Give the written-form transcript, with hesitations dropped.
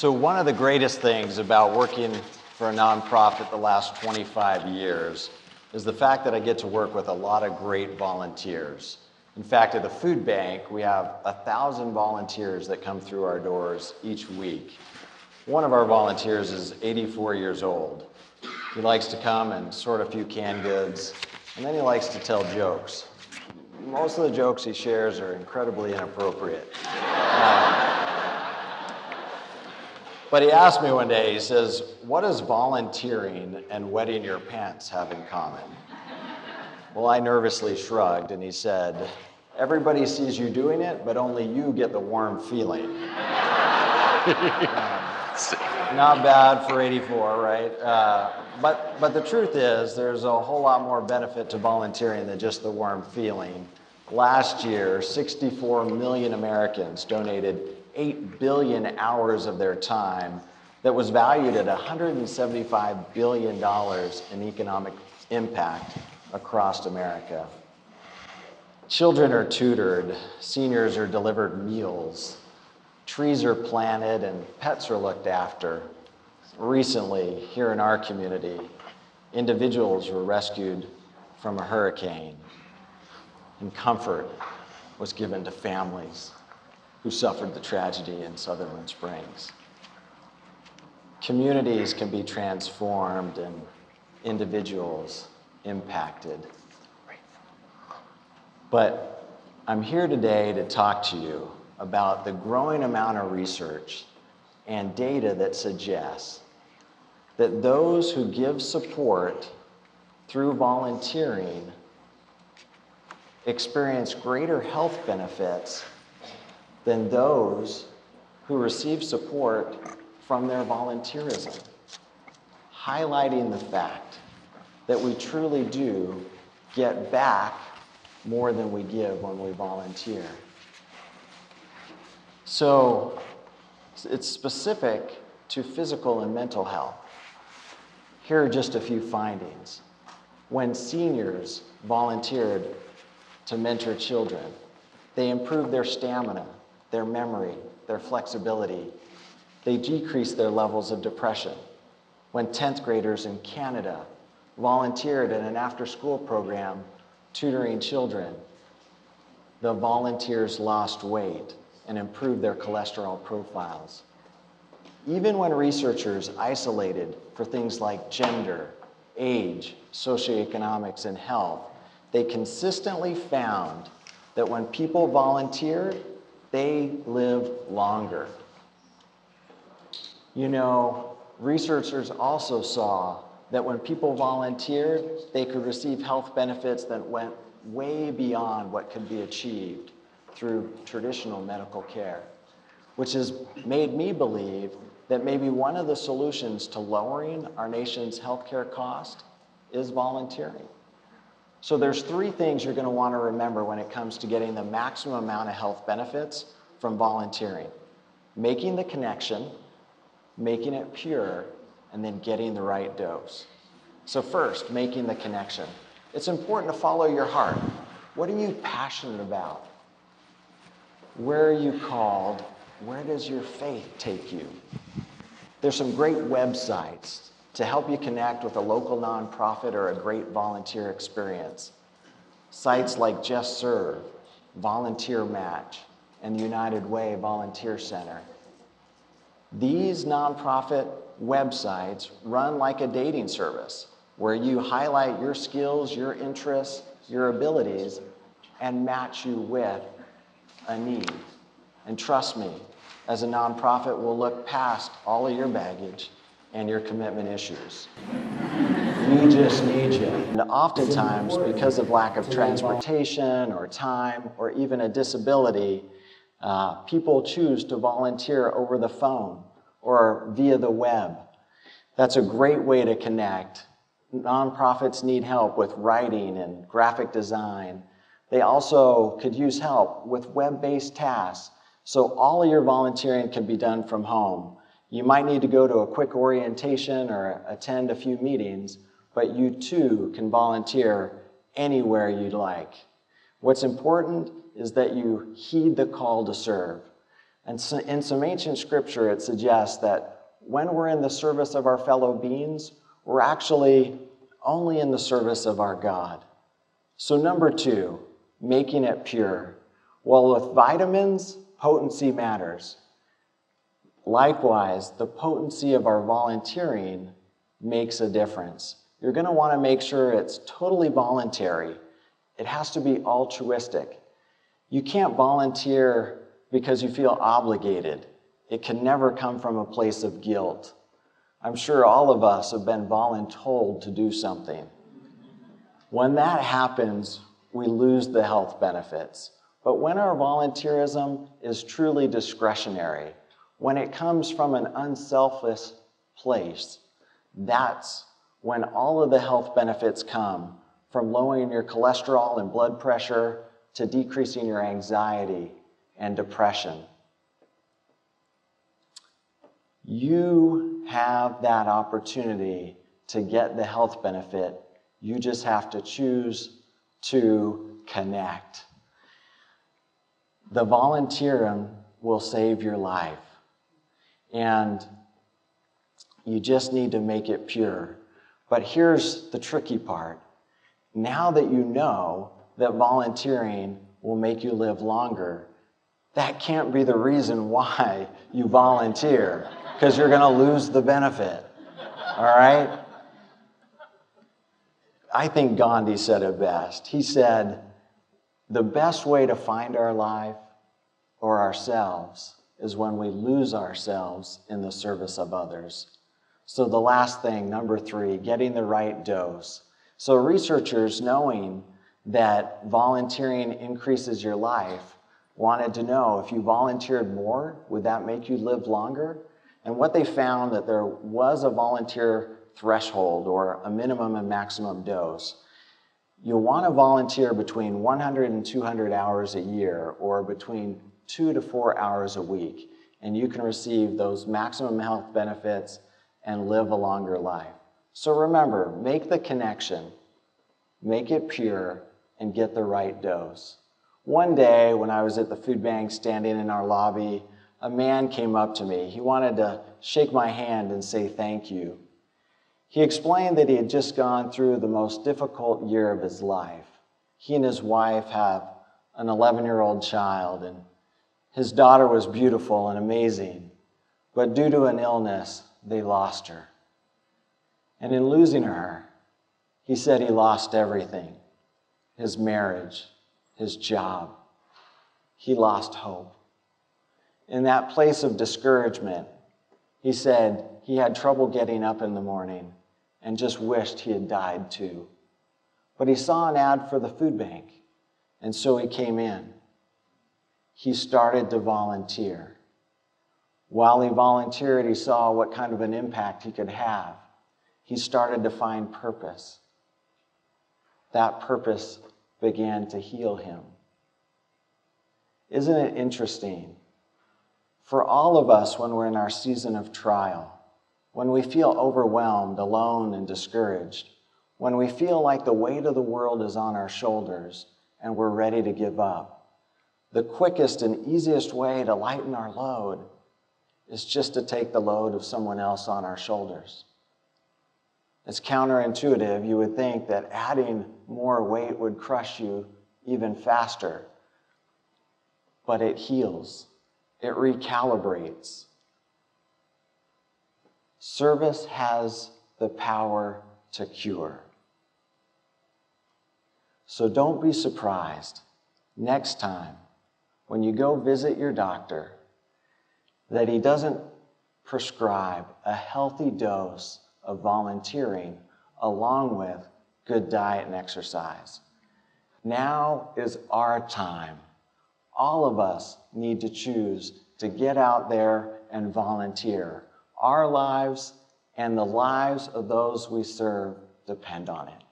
So one of the greatest things about working for a nonprofit the last 25 years is the fact that I get to work with a lot of great volunteers. In fact, at the food bank, we have 1,000 volunteers that come through our doors each week. One of our volunteers is 84 years old. He likes to come and sort a few canned goods, and then he likes to tell jokes. Most of the jokes he shares are incredibly inappropriate. But he asked me one day, he says, "What does volunteering and wetting your pants have in common?" Well, I nervously shrugged, and he said, "Everybody sees you doing it, but only you get the warm feeling." Not bad for 84, right? But the truth is, there's a whole lot more benefit to volunteering than just the warm feeling. Last year, 64 million Americans donated 8 billion hours of their time that was valued at $175 billion in economic impact across America. Children are tutored, seniors are delivered meals, trees are planted, and pets are looked after. Recently, here in our community, individuals were rescued from a hurricane, and comfort was given to families who suffered the tragedy in Sutherland Springs. Communities can be transformed and individuals impacted. But I'm here today to talk to you about the growing amount of research and data that suggests that those who give support through volunteering experience greater health benefits than those who receive support from their volunteerism, highlighting the fact that we truly do get back more than we give when we volunteer. So it's specific to physical and mental health. Here are just a few findings. When seniors volunteered to mentor children, they improved their stamina, their memory, their flexibility. They decreased their levels of depression. When 10th graders in Canada volunteered in an after-school program tutoring children, the volunteers lost weight and improved their cholesterol profiles. Even when researchers isolated for things like gender, age, socioeconomics, and health, they consistently found that when people volunteered, they live longer. You know, researchers also saw that when people volunteered, they could receive health benefits that went way beyond what could be achieved through traditional medical care, which has made me believe that maybe one of the solutions to lowering our nation's healthcare cost is volunteering. So there's 3 things you're going to want to remember when it comes to getting the maximum amount of health benefits from volunteering: making the connection, making it pure, and then getting the right dose. So first, making the connection. It's important to follow your heart. What are you passionate about? Where are you called? Where does your faith take you? There's some great websites to help you connect with a local nonprofit or a great volunteer experience. Sites like Just Serve, Volunteer Match, and the United Way Volunteer Center. These nonprofit websites run like a dating service where you highlight your skills, your interests, your abilities, and match you with a need. And trust me, as a nonprofit, we'll look past all of your baggage and your commitment issues. We just need you. And oftentimes, because of lack of transportation or time or even a disability, people choose to volunteer over the phone or via the web. That's a great way to connect. Nonprofits need help with writing and graphic design. They also could use help with web-based tasks, so all of your volunteering can be done from home. You might need to go to a quick orientation or attend a few meetings, but you too can volunteer anywhere you'd like. What's important is that you heed the call to serve. And so in some ancient scripture, it suggests that when we're in the service of our fellow beings, we're actually only in the service of our God. So number 2, making it pure. Well, with vitamins, potency matters. Likewise, the potency of our volunteering makes a difference. You're going to want to make sure it's totally voluntary. It has to be altruistic. You can't volunteer because you feel obligated. It can never come from a place of guilt. I'm sure all of us have been voluntold to do something. When that happens, we lose the health benefits. But when our volunteerism is truly discretionary, when it comes from an unselfish place, that's when all of the health benefits come, from lowering your cholesterol and blood pressure to decreasing your anxiety and depression. You have that opportunity to get the health benefit. You just have to choose to connect. The volunteering will save your life. And you just need to make it pure. But here's the tricky part. Now that you know that volunteering will make you live longer, that can't be the reason why you volunteer, because you're going to lose the benefit. All right? I think Gandhi said it best. He said, the best way to find our life or ourselves is when we lose ourselves in the service of others. So the last thing, number 3, getting the right dose. So researchers, knowing that volunteering increases your life, wanted to know if you volunteered more, would that make you live longer? And what they found that there was a volunteer threshold or a minimum and maximum dose. You'll want to volunteer between 100 and 200 hours a year or between 2 to 4 hours a week, and you can receive those maximum health benefits and live a longer life. So remember, make the connection, make it pure, and get the right dose. One day when I was at the food bank standing in our lobby, a man came up to me. He wanted to shake my hand and say thank you. He explained that he had just gone through the most difficult year of his life. He and his wife have an 11-year-old child, and his daughter was beautiful and amazing, but due to an illness, they lost her. And in losing her, he said he lost everything: his marriage, his job. He lost hope. In that place of discouragement, he said he had trouble getting up in the morning and just wished he had died too. But he saw an ad for the food bank, and so he came in. He started to volunteer. While he volunteered, he saw what kind of an impact he could have. He started to find purpose. That purpose began to heal him. Isn't it interesting? For all of us, when we're in our season of trial, when we feel overwhelmed, alone, and discouraged, when we feel like the weight of the world is on our shoulders and we're ready to give up, the quickest and easiest way to lighten our load is just to take the load of someone else on our shoulders. It's counterintuitive. You would think that adding more weight would crush you even faster, but it heals. It recalibrates. Service has the power to cure. So don't be surprised next time when you go visit your doctor that he doesn't prescribe a healthy dose of volunteering along with good diet and exercise. Now is our time. All of us need to choose to get out there and volunteer. Our lives and the lives of those we serve depend on it.